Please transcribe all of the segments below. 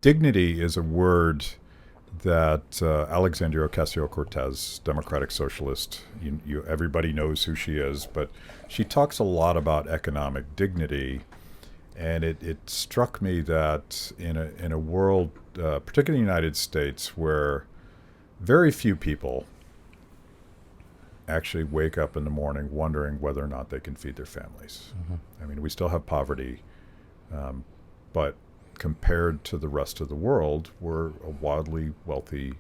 Dignity is a word that Alexandria Ocasio-Cortez, Democratic Socialist, everybody knows who she is, but she talks a lot about economic dignity. And it struck me that in a world, particularly in the United States, where very few people actually wake up in the morning wondering whether or not they can feed their families. I mean, we still have poverty, but compared to the rest of the world, we're a wildly wealthy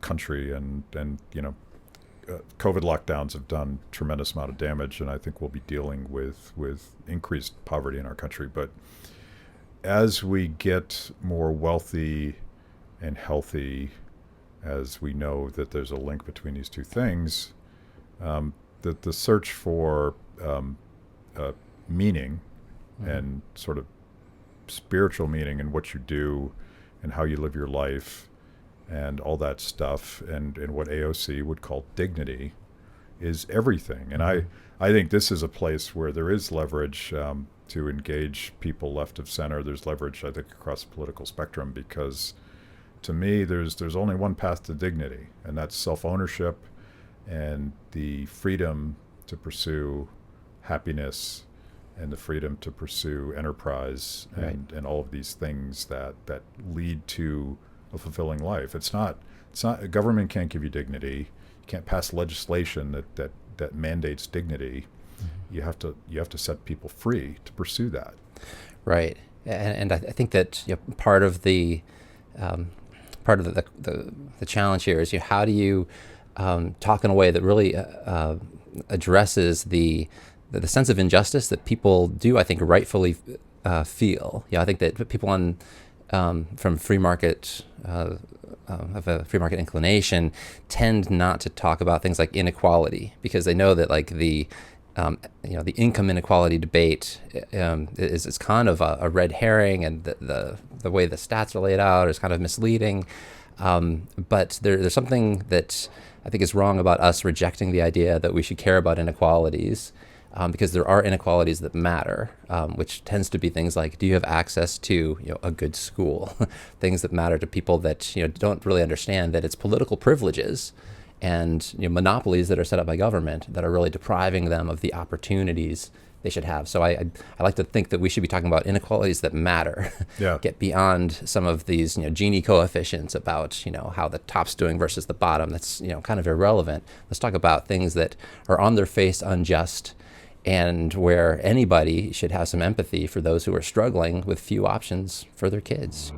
country, and COVID lockdowns have done tremendous amount of damage, and I think we'll be dealing with increased poverty in our country. But as we get more wealthy and healthy, as we know that there's a link between these two things, that the search for meaning and sort of spiritual meaning in what you do and how you live your life and all that stuff, and what AOC would call dignity, is everything. And I think this is a place where there is leverage to engage people left of center. There's leverage, I think, across the political spectrum, because to me, there's only one path to dignity, and that's self-ownership and the freedom to pursue happiness and the freedom to pursue enterprise and all of these things that lead to a fulfilling life. It's not a government can't give you dignity. You can't pass legislation that mandates dignity. You have to set people free to pursue that. Right, and I think that part of the challenge here is how do you talk in a way that really addresses the sense of injustice that people do, I think, rightfully feel. I think that people from free market of a free market inclination tend not to talk about things like inequality, because they know that the income inequality debate is kind of a red herring, and the way the stats are laid out is kind of misleading. But there's something that I think is wrong about us rejecting the idea that we should care about inequalities, because there are inequalities that matter, which tends to be things like, do you have access to a good school? Things that matter to people that don't really understand that it's political privileges and monopolies that are set up by government that are really depriving them of the opportunities they should have. So I like to think that we should be talking about inequalities that matter. Yeah. Get beyond some of these Gini coefficients about how the top's doing versus the bottom. That's kind of irrelevant. Let's talk about things that are on their face unjust, and where anybody should have some empathy for those who are struggling with few options for their kids.